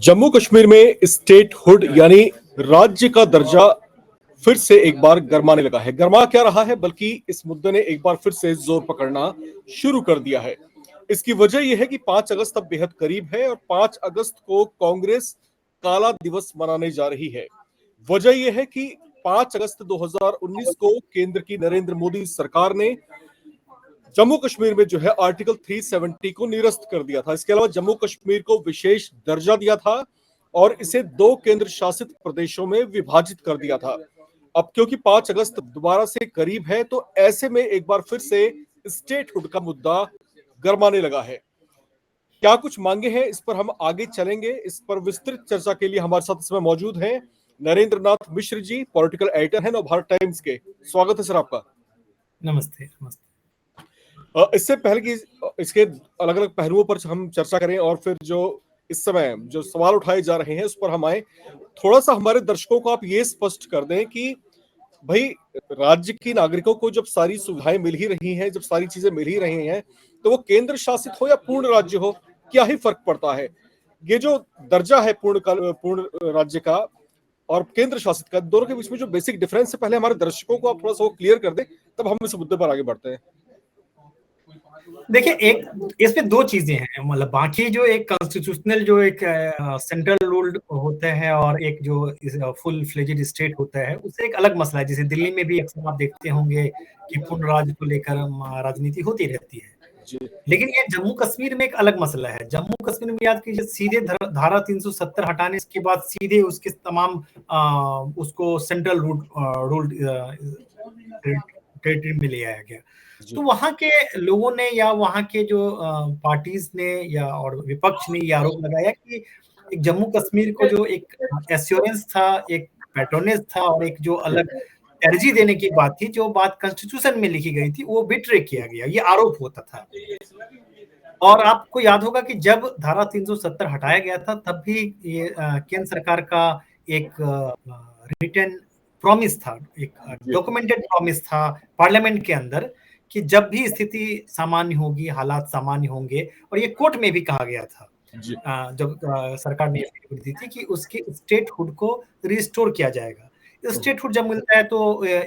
जम्मू कश्मीर में स्टेटहुड यानी राज्य का दर्जा फिर से एक बार गरमाने लगा है। गरमा क्या रहा है, बल्कि इस मुद्दे ने एक बार फिर से जोर पकड़ना शुरू कर दिया है। इसकी वजह यह है कि 5 अगस्त अब बेहद करीब है और 5 अगस्त को कांग्रेस काला दिवस मनाने जा रही है। वजह यह है कि 5 अगस्त 2019 को केंद्र की नरेंद्र मोदी सरकार ने जम्मू कश्मीर में जो है आर्टिकल 370 को निरस्त कर दिया था। इसके अलावा जम्मू कश्मीर को विशेष दर्जा दिया था और इसे 2 केंद्र शासित प्रदेशों में विभाजित कर दिया था। अब क्योंकि 5 अगस्त दोबारा से करीब है, तो ऐसे में एक बार फिर से स्टेटहुड का मुद्दा गरमाने लगा है। क्या कुछ मांगे हैं, इस पर हम आगे चलेंगे। इस पर विस्तृत चर्चा के लिए हमारे साथ इसमें मौजूद हैं नरेंद्र नाथ मिश्र जी, पॉलिटिकल एडिटर हैं नवभारत टाइम्स के। स्वागत है सर आपका। नमस्ते। नमस्ते। इससे पहले कि इसके अलग अलग पहलुओं पर हम चर्चा करें और फिर जो इस समय जो सवाल उठाए जा रहे हैं उस पर हम आए, थोड़ा सा हमारे दर्शकों को आप ये स्पष्ट कर दें कि भाई राज्य की नागरिकों को जब सारी सुविधाएं मिल ही रही हैं, जब सारी चीजें मिल ही रही हैं, तो वो केंद्र शासित हो या पूर्ण राज्य हो, क्या ही फर्क पड़ता है। ये जो दर्जा है पूर्ण राज्य का और केंद्र शासित का, दोनों के बीच में जो बेसिक डिफरेंस है, पहले हमारे दर्शकों को आप थोड़ा सा वो क्लियर कर दें, तब हम इस मुद्दे पर आगे बढ़ते हैं। देखिए, एक इसमें 2 चीजें हैं। मतलब बाकी जो एक कॉन्स्टिट्यूशनल जो एक सेंट्रल रूल्ड होते हैं और एक जो फुल फ्लेजेड स्टेट होता है, उससे एक अलग मसला है। जैसे दिल्ली में भी अक्सर आप देखते होंगे कि पूर्ण राज्य को लेकर राजनीति होती रहती है, लेकिन ये जम्मू कश्मीर में एक अलग मसला है। जम्मू कश्मीर में याद कीजिए, सीधे धारा 370 हटाने के बाद सीधे उसके तमाम उसको सेंट्रल रूल्ड टेरिटरी में ले आया गया। तो वहां के लोगों ने या वहां के जो पार्टीज ने या और विपक्ष ने ये आरोप लगाया कि एक जम्मू कश्मीर को जो एक एश्योरेंस था, एक पैट्रोनेज था और एक जो अलग तरजीह देने की बात थी, जो बात कॉन्स्टिट्यूशन में लिखी गई थी, वो बिट्रे किया गया, ये आरोप होता था। और आपको याद होगा कि जब धारा 370 हटाया गया था, तब भी ये केंद्र सरकार का एक रिटन प्रॉमिस था, एक डॉक्यूमेंटेड प्रॉमिस था पार्लियामेंट के अंदर कि जब भी स्थिति सामान्य होगी, हालात सामान्य होंगे, और ये कोर्ट में भी कहा गया था जब सरकार ने दी थी कि उसके स्टेटहुड को रिस्टोर किया जाएगा। स्टेटहुड जब मिलता है तो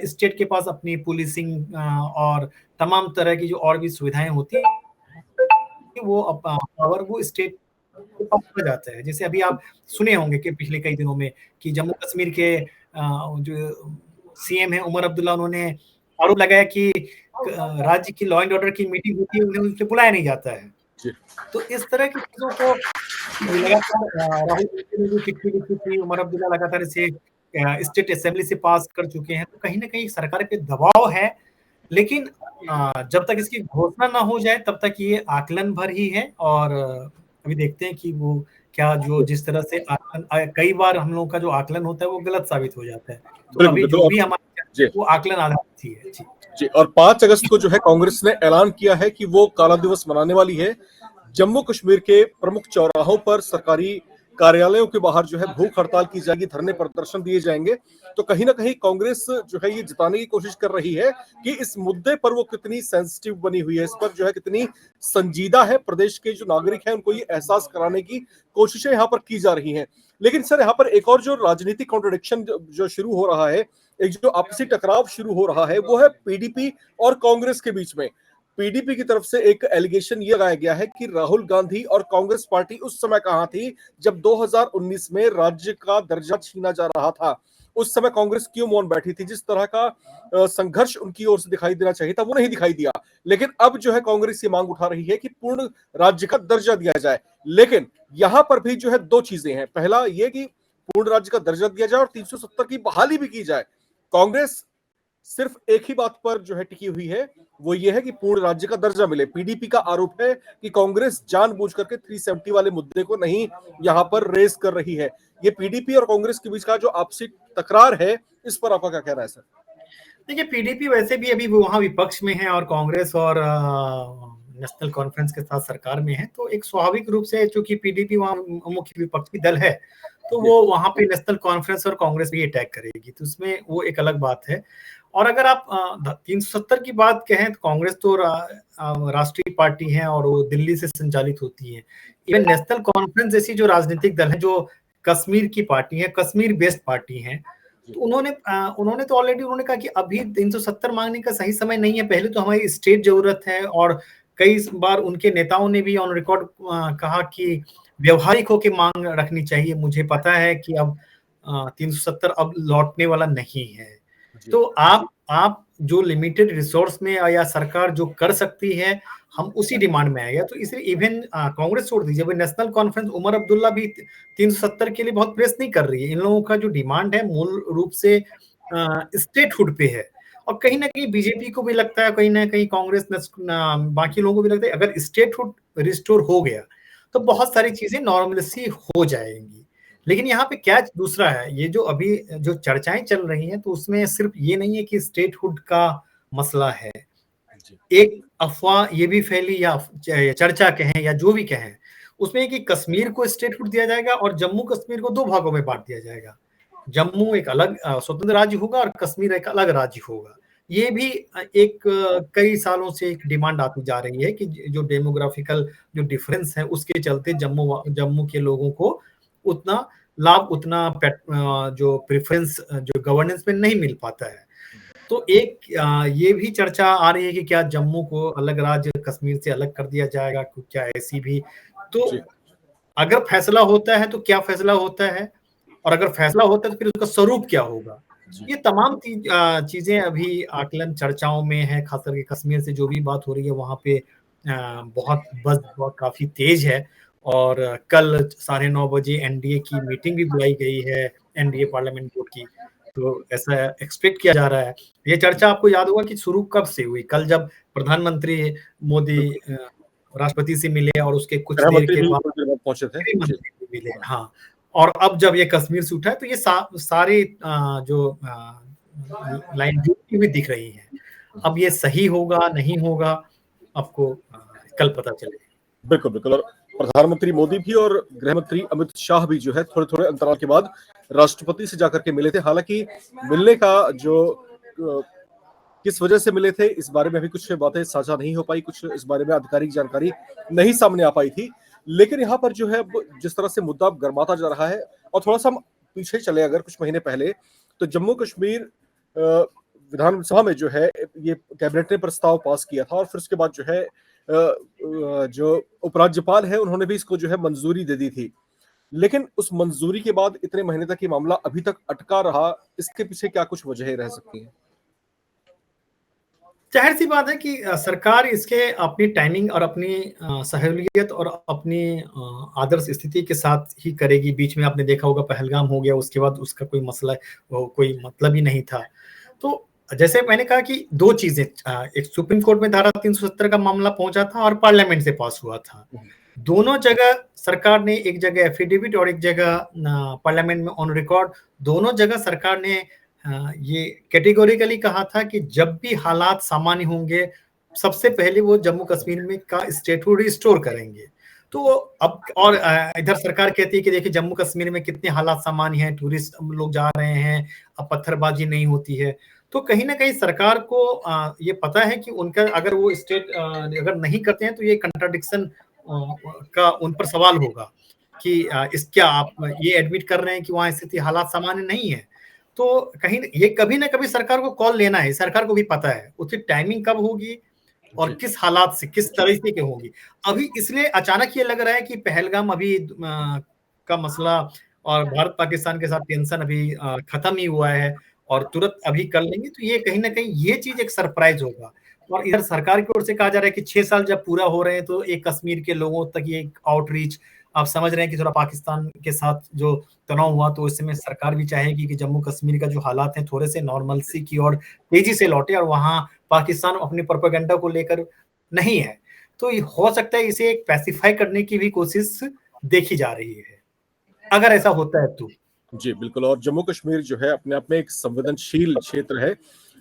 स्टेट के पास अपनी पुलिसिंग और तमाम तरह की जो और भी सुविधाएं होती है, वो पावर वो स्टेट के पास आ जाता है। जैसे अभी आप सुने होंगे कि पिछले कई दिनों में कि जम्मू कश्मीर के जो सीएम है उमर अब्दुल्ला, उन्होंने आरोप लगाया कि राज्य की लॉ एंड ऑर्डर की मीटिंग होती है, उन्हें उससे बुलाया नहीं जाता है। तो इस तरह की चीजों को लगातार राहुल गांधी ने भी चिट्ठी लिखी थी, उमर अब्दुल्ला लगातार इसे स्टेट असेंबली से पास कर चुके हैं। तो कहीं ना कहीं सरकार पे दबाव है, लेकिन जब तक इसकी घोषणा ना हो जाए तब तक ये आकलन भर ही है। और अभी देखते हैं कि वो क्या जो जिस तरह से आकलन, कई बार हम लोगों का जो आकलन होता है वो गलत साबित हो जाता है। तो अभी जो भी हमारे वो आकलन आधारित ही है। जी, और 5 अगस्त को जो है कांग्रेस ने ऐलान किया है कि वो काला दिवस मनाने वाली है। जम्मू कश्मीर के प्रमुख चौराहों पर, सरकारी कार्यालयों के बाहर जो है भूख हड़ताल की जाएगी, धरने प्रदर्शन दिए जाएंगे। तो कहीं ना कहीं कांग्रेस जो है ये जताने की कोशिश कर रही है कि इस मुद्दे पर वो कितनी सेंसिटिव बनी हुई है, इस पर जो है कितनी संजीदा है। प्रदेश के जो नागरिक हैं उनको ये एहसास कराने की कोशिशें यहाँ पर की जा रही हैं। लेकिन सर, यहाँ पर एक और जो राजनीतिक कॉन्ट्रडिक्शन जो शुरू हो रहा है, एक जो आपसी टकराव शुरू हो रहा है, वो है पीडीपी और कांग्रेस के बीच में। पीडीपी की तरफ से एक एलिगेशन ये लगाया गया है कि राहुल गांधी और कांग्रेस पार्टी उस समय कहां थी जब 2019 में राज्य का दर्जा छीना जा रहा था। उस समय कांग्रेस क्यों मौन बैठी थी? जिस तरह का संघर्ष उनकी ओर से दिखाई देना चाहिए था, वो नहीं दिखाई दिया। लेकिन अब जो है कांग्रेस ये मांग उठा रही है कि पूर्ण राज्य का दर्जा दिया जाए। लेकिन यहां पर भी जो है 2 चीजें हैं। पहला ये कि पूर्ण राज्य का दर्जा दिया जाए और 370 की बहाली भी की जाए। कांग्रेस सिर्फ एक ही बात पर जो है टिकी हुई है, वो ये है कि पूर्ण राज्य का दर्जा मिले। पीडीपी का आरोप है कि कांग्रेस जानबूझ करके 370 वाले मुद्दे को नहीं यहां पर रेस कर रही है। ये पीडीपी और कांग्रेस के बीच का जो आपसी तकरार है, इस पर आपका क्या कहना है सर? देखिए, पीडीपी वैसे भी अभी वहां विपक्ष में है और कांग्रेस और नेशनल कॉन्फ्रेंस के साथ सरकार में है, तो एक स्वाभाविक रूप से चूंकि पीडीपी वहां मुख्य विपक्षी दल है, तो वो वहां पे नेशनल कॉन्फ्रेंस और कांग्रेस भी अटैक करेगी, तो उसमें वो एक अलग बात है। और अगर आप 370 की बात कहें तो कांग्रेस तो राष्ट्रीय पार्टी है और वो दिल्ली से संचालित होती है। इवन नेशनल कॉन्फ्रेंस जैसी जो राजनीतिक दल है जो कश्मीर की पार्टी है, कश्मीर बेस्ड पार्टी है, तो उन्होंने तो ऑलरेडी उन्होंने कहा कि अभी 370 मांगने का सही समय नहीं है, पहले तो हमारी स्टेट जरूरत है। और कई बार उनके नेताओं ने भी ऑन रिकॉर्ड कहा कि व्यवहारिक होकर मांग रखनी चाहिए। मुझे पता है कि अब 370 अब लौटने वाला नहीं है। तो आप जो लिमिटेड रिसोर्स में या सरकार जो कर सकती है, हम उसी डिमांड में आएगा। तो इसलिए इवन कांग्रेस छोड़ दीजिए, नेशनल कॉन्फ्रेंस उमर अब्दुल्ला भी 370 के लिए बहुत प्रेस नहीं कर रही है। इन लोगों का जो डिमांड है मूल रूप से स्टेटहुड पे है। और कहीं ना कहीं बीजेपी को भी लगता है, कहीं ना कहीं कांग्रेस बाकी लोगों को भी लगता है अगर स्टेटहुड रिस्टोर हो गया तो बहुत सारी चीजें नॉर्मलसी हो जाएंगी। लेकिन यहाँ पे क्या दूसरा है, ये जो अभी जो चर्चाएं चल रही हैं तो उसमें सिर्फ ये नहीं है कि स्टेटहुड का मसला है, एक अफवाह ये भी फैली या चर्चा कहें या जो भी कहें उसमें कि कश्मीर को स्टेटहुड दिया जाएगा और जम्मू कश्मीर को दो भागों में बांट दिया जाएगा। जम्मू एक अलग स्वतंत्र राज्य होगा और कश्मीर एक अलग राज्य होगा। ये भी एक कई सालों से एक डिमांड आती जा रही है कि जो डेमोग्राफिकल जो डिफरेंस है उसके चलते जम्मू के लोगों को उतना लाभ, उतना जो प्रेफरेंस जो गवर्नेंस में नहीं मिल पाता है। तो एक ये भी चर्चा आ रही है कि क्या जम्मू को अलग राज्य कश्मीर से अलग कर दिया जाएगा, क्या ऐसी भी। तो अगर फैसला होता है तो क्या फैसला होता है, और अगर फैसला होता है तो फिर उसका स्वरूप क्या होगा, ये तमाम चीजें अभी आकलन चर्चाओं में है। खास करके कश्मीर से जो भी बात हो रही है वहां पे बहुत काफी तेज है। और कल 9:30 बजे एनडीए की मीटिंग भी बुलाई गई है, एनडीए पार्लियामेंट बोर्ड की। तो ऐसा एक्सपेक्ट किया जा रहा है। ये चर्चा आपको याद होगा कि शुरू कब से हुई, कल जब प्रधानमंत्री मोदी राष्ट्रपति से मिले और उसके कुछ देर के बाद पहुंचे थे मिले। हाँ, और अब जब ये कश्मीर से उठा है तो ये सारे जो लाइन जुड़ती हुई दिख रही है। अब ये सही होगा नहीं होगा आपको कल पता चलेगा। बिल्कुल बिल्कुल। और प्रधानमंत्री मोदी भी और गृह मंत्री अमित शाह भी जो है थोड़े थोड़े अंतराल के बाद राष्ट्रपति से जाकर के मिले थे। हालांकि मिलने का जो किस वजह से मिले थे इस बारे में भी कुछ बातें साझा नहीं हो पाई, कुछ इस बारे में आधिकारिक जानकारी नहीं सामने आ पाई थी। लेकिन यहाँ पर जो है जिस तरह से मुद्दा गर्माता जा रहा है, और थोड़ा सा हम पीछे चले अगर कुछ महीने पहले, तो जम्मू कश्मीर विधानसभा में जो है ये कैबिनेट ने प्रस्ताव पास किया था और फिर उसके बाद जो है जो उपराज्यपाल है उन्होंने भी इसको जो है मंजूरी दे दी थी। लेकिन उस मंजूरी के बाद इतने महीने तक ये मामला अभी तक अटका रहा, इसके पीछे क्या कुछ वजह रह सकती है? जाहिर सी बात है कि सरकार इसके अपनी टाइमिंग और अपनी सहूलियत और अपनी आदर्श स्थिति के साथ ही करेगी। बीच में आपने देखा होगा पहलगाम हो गया, उसके बाद उसका कोई मसला कोई मतलब ही नहीं था। तो जैसे मैंने कहा कि दो चीजें, एक सुप्रीम कोर्ट में धारा 370 का मामला पहुंचा था और पार्लियामेंट से पास हुआ था। दोनों जगह सरकार ने, एक जगह एफिडेविट और एक जगह पार्लियामेंट में ऑन रिकॉर्ड, दोनों जगह सरकार ने ये कैटेगोरिकली कहा था कि जब भी हालात सामान्य होंगे सबसे पहले वो जम्मू कश्मीर में का स्टेटहुड रिस्टोर करेंगे। तो अब और इधर सरकार कहती है कि देखिए जम्मू कश्मीर में कितने हालात सामान्य हैं, टूरिस्ट लोग जा रहे हैं, अब पत्थरबाजी नहीं होती है। तो कहीं ना कहीं सरकार को ये पता है कि उनका अगर वो स्टेट अगर नहीं करते हैं तो ये कंट्राडिक्शन का उन पर सवाल होगा कि इस क्या आप ये एडमिट कर रहे हैं कि वहाँ स्थिति हालात सामान्य नहीं है। तो कहीं ये कभी ना कभी सरकार को कॉल लेना है, सरकार को भी पता है उसकी टाइमिंग कब होगी और किस हालात से किस तरीके के होंगी। अभी इसलिए अचानक ये लग रहा है कि पहलगाम अभी का मसला और भारत पाकिस्तान के साथ टेंशन अभी खत्म ही हुआ है और तुरंत अभी कर लेंगे, तो ये कहीं ना कहीं ये चीज एक सरप्राइज होगा। और इधर सरकार की ओर से कहा जा रहा है कि 6 साल जब पूरा हो रहे हैं तो एक कश्मीर के लोगों तक ये आउटरीच, आप समझ रहे हैं कि थोड़ा पाकिस्तान के साथ जो तनाव हुआ तो इस समय सरकार भी चाहेगी कि जम्मू कश्मीर का जो हालात हैं थोड़े से नॉर्मलसी की और तेजी से लौटे, और वहां पाकिस्तान अपने प्रोपेगेंडा को लेकर नहीं है। तो हो सकता है इसे एक पैसिफाई करने की भी कोशिश देखी जा रही है, अगर ऐसा होता है तो। जी बिल्कुल। और जम्मू कश्मीर जो है अपने आप में एक संवेदनशील क्षेत्र है।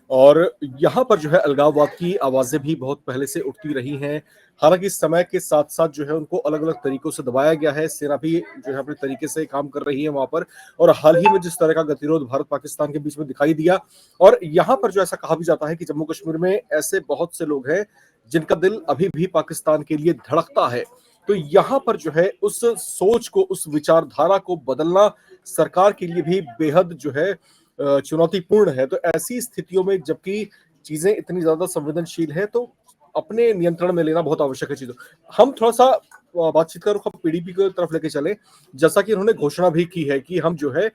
और यहाँ पर जो है अलगाववाद की आवाजें भी बहुत पहले से उठती रही हैं। हालांकि समय के साथ साथ जो है उनको अलग अलग तरीकों से दबाया गया है। सेना भी जो है अपने तरीके से काम कर रही है वहां पर। और हाल ही में जिस तरह का गतिरोध भारत पाकिस्तान के बीच में दिखाई दिया, और यहाँ पर जो ऐसा कहा भी जाता है कि जम्मू कश्मीर में ऐसे बहुत से लोग हैं जिनका दिल अभी भी पाकिस्तान के लिए धड़कता है। तो यहाँ पर जो है उस सोच को, उस विचारधारा को बदलना सरकार के लिए भी बेहद जो है चुनौतीपूर्ण है। तो ऐसी स्थितियों में जबकि चीजें इतनी ज्यादा संवेदनशील है, तो अपने नियंत्रण में लेना बहुत आवश्यक है चीजों। हम थोड़ा सा बातचीत का रुख पीडीपी की तरफ लेके चले। जैसा कि उन्होंने घोषणा भी की है कि हम जो है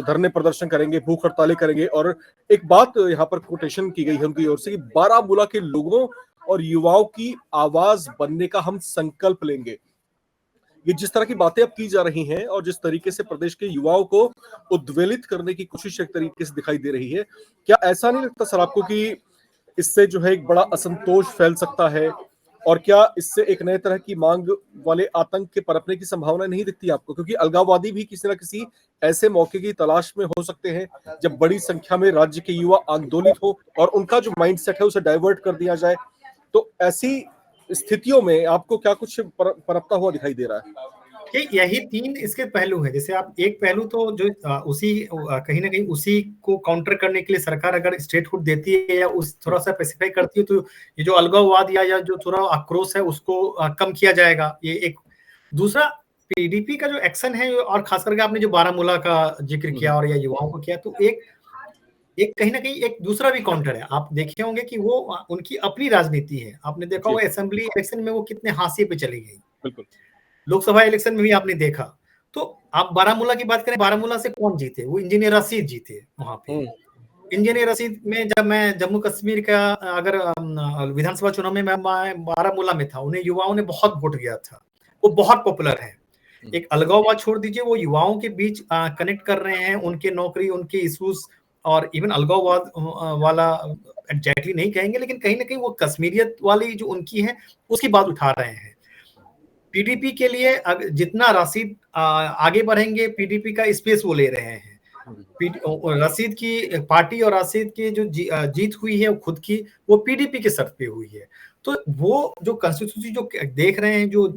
धरने प्रदर्शन करेंगे, भूख हड़तालें करेंगे। और एक बात यहाँ पर कोटेशन की गई है उनकी ओर से कि बारामूला के लोगों और युवाओं की आवाज बनने का हम संकल्प लेंगे। ये जिस तरह की बातें अब की जा रही हैं और जिस तरीके से प्रदेश के युवाओं को उद्वेलित करने की कोशिश एक तरीके से दिखाई दे रही है, क्या ऐसा नहीं लगता सर आपको कि इससे जो है एक बड़ा असंतोष फैल सकता है? और क्या इससे एक नए तरह की मांग वाले आतंक के पनपने की संभावना नहीं दिखती आपको? क्योंकि अलगाववादी भी किसी न किसी ऐसे मौके की तलाश में हो सकते हैं जब बड़ी संख्या में राज्य के युवा आंदोलित हो और उनका जो माइंडसेट है उसे डाइवर्ट कर दिया जाए। तो ऐसी स्थितियों में आपको क्या कुछ पनपता हुआ दिखाई दे रहा है? यही तीन इसके पहलू हैं। जैसे आप एक पहलू तो जो उसी कहीं ना कहीं उसी को काउंटर करने के लिए सरकार अगर स्टेटहुड देती है या उस थोड़ा सा स्पेसिफाई करती है, तो ये जो अलगाववाद या जो थोड़ा आक्रोश है उसको कम किया जाएगा। ये एक। दूसरा, पीडीपी का जो एक्शन है, और खास करके आपने जो बारामूला का जिक्र किया और या युवाओं को किया, तो एक कहीं ना कहीं एक दूसरा भी काउंटर है। आप देखे होंगे कि वो उनकी अपनी राजनीति है। आपने देखा होगा असेंबली इलेक्शन में वो कितने हाशिए पे चली गई। बिल्कुल। लोकसभा इलेक्शन में भी आपने देखा। तो आप बारामूला की बात करें, बारामूला से कौन जीते? वो इंजीनियर रशीद जीते वहां पे। इंजीनियर रशीद में जब मैं जम्मू कश्मीर का अगर विधानसभा चुनाव में मैं बारामूला में था, उन्हें युवाओं ने बहुत वोट दिया था। वो बहुत पॉपुलर है। एक अलगाववाद छोड़ दीजिए, वो युवाओं के बीच कनेक्ट कर रहे हैं, उनके नौकरी, उनके इश्यूज, और इवन अलगाववाद वाला एग्जैक्टली नहीं कहेंगे, लेकिन कहीं ना कहीं वो कश्मीरियत वाली जो उनकी है उसकी बात उठा रहे हैं। पीडीपी के लिए जितना रशीद आगे बढ़ेंगे, पीडीपी का स्पेस वो ले रहे हैं। रशीद की पार्टी और रशीद की जो जीत हुई है वो खुद की, वो पीडीपी के शर्त पे हुई है। तो वो जो कंस्टिट्यूंसी जो देख रहे हैं, जो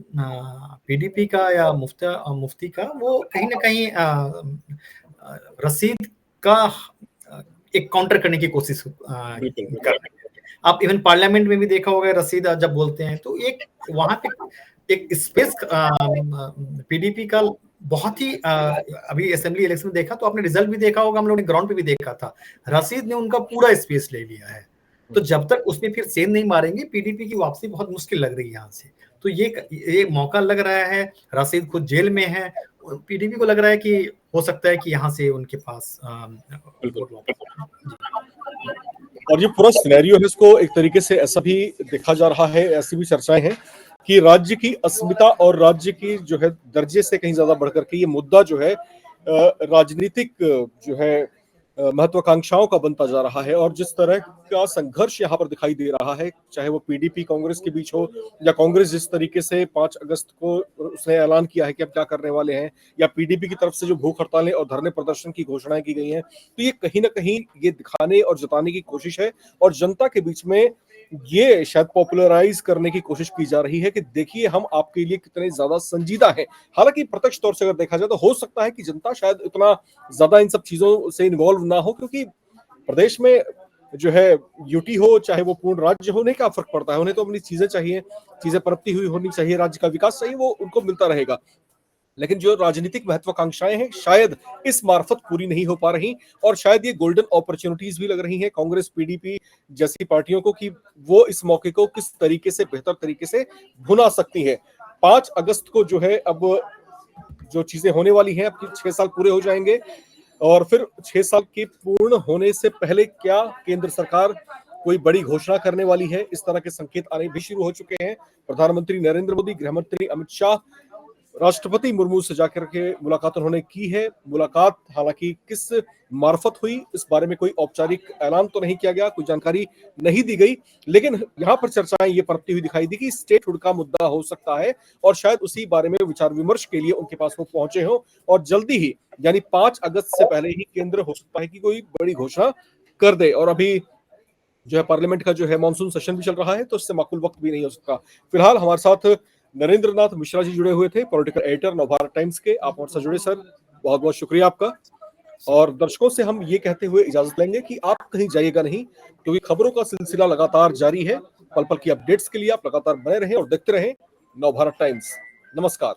पीडीपी का या मुफ्ती का, वो कहीं ना कहीं रशीद का एक काउंटर करने की कोशिश कर रहे हैं। आप इवन पार्लियामेंट में भी देखा होगा, रशीद जब बोलते हैं तो एक वहां पे एक स्पेस पीडीपी का बहुत ही अभी असेंबली इलेक्शन में देखा तो आपने रिजल्ट भी देखा होगा, हम लोगों ने ग्राउंड पे भी देखा था, रशीद ने उनका पूरा स्पेस ले लिया है। तो जब तक उसमें फिर सेंध नहीं मारेंगे, पीडीपी की वापसी बहुत मुश्किल लग रही है यहाँ से। तो ये मौका लग रहा है। रशीद खुद जेल में है, पीडीपी को लग रहा है कि हो सकता है कि यहाँ से उनके पास और ये पूरा सिनेरियो है, इसको एक तरीके से ऐसा भी देखा जा रहा है, ऐसी भी चर्चाएं हैं कि राज्य की अस्मिता और राज्य की जो है दर्जे से कहीं ज्यादा बढ़कर के ये मुद्दा जो है राजनीतिक जो है महत्वाकांक्षाओं का बनता जा रहा है। और जिस तरह का संघर्ष यहाँ पर दिखाई दे रहा है, चाहे वो पीडीपी कांग्रेस के बीच हो, या कांग्रेस जिस तरीके से 5 अगस्त को उसने ऐलान किया है कि अब क्या करने वाले हैं, या पीडीपी की तरफ से जो भूख हड़तालें और धरने प्रदर्शन की घोषणाएं की गई हैं, तो ये कहीं ना कहीं ये दिखाने और जताने की कोशिश है और जनता के बीच में ये शायद पॉपुलराइज करने की कोशिश की जा रही है कि देखिए हम आपके लिए कितने ज्यादा संजीदा हैं। हालांकि प्रत्यक्ष तौर से अगर देखा जाए तो हो सकता है कि जनता शायद इतना ज्यादा इन सब चीजों से इन्वॉल्व ना हो, क्योंकि प्रदेश में जो है यूटी हो चाहे वो पूर्ण राज्य हो, नहीं क्या फर्क पड़ता है, उन्हें तो अपनी चीजें चाहिए, चीजें पनपती हुई होनी चाहिए, राज्य का विकास चाहिए, वो उनको मिलता रहेगा। लेकिन जो राजनीतिक महत्वाकांक्षाएं हैं शायद इस मार्फत पूरी नहीं हो पा रही, और शायद ये गोल्डन अपॉर्चुनिटीज भी लग रही हैं कांग्रेस पीडीपी जैसी पार्टियों को कि वो इस मौके को किस तरीके से बेहतर तरीके से भुना सकती है। 5 अगस्त को जो है अब जो चीजें होने वाली हैं, अब 6 साल पूरे हो जाएंगे, और फिर 6 साल के पूर्ण होने से पहले क्या केंद्र सरकार कोई बड़ी घोषणा करने वाली है, इस तरह के संकेत आने भी शुरू हो चुके हैं। प्रधानमंत्री नरेंद्र मोदी, गृह मंत्री अमित शाह, राष्ट्रपति मुर्मू से जाकर के मुलाकात उन्होंने की है। मुलाकात हालांकि किस मार्फत हुई इस बारे में कोई औपचारिक ऐलान तो नहीं किया गया, कोई जानकारी नहीं दी गई, लेकिन यहाँ पर चर्चाएं ये पनपती हुई दिखाई दी कि स्टेटहुड का मुद्दा हो सकता है और शायद उसी बारे में विचार विमर्श के लिए उनके पास वो पहुंचे हो, और जल्दी ही यानी 5 अगस्त से पहले ही केंद्र हो सकता है कि कोई बड़ी घोषणा कर दे। और अभी जो है पार्लियामेंट का जो है मानसून सेशन भी चल रहा है, तो इससे माकूल वक्त भी नहीं हो सकता। फिलहाल हमारे साथ नरेंद्र नाथ मिश्रा जी जुड़े हुए थे, पॉलिटिकल एडिटर नवभारत टाइम्स के। आप हमारे साथ जुड़े सर, बहुत बहुत शुक्रिया आपका। और दर्शकों से हम ये कहते हुए इजाजत लेंगे कि आप कहीं जाइएगा नहीं, क्योंकि खबरों का सिलसिला लगातार जारी है। पल पल की अपडेट्स के लिए आप लगातार बने रहें और देखते रहें नवभारत टाइम्स। नमस्कार।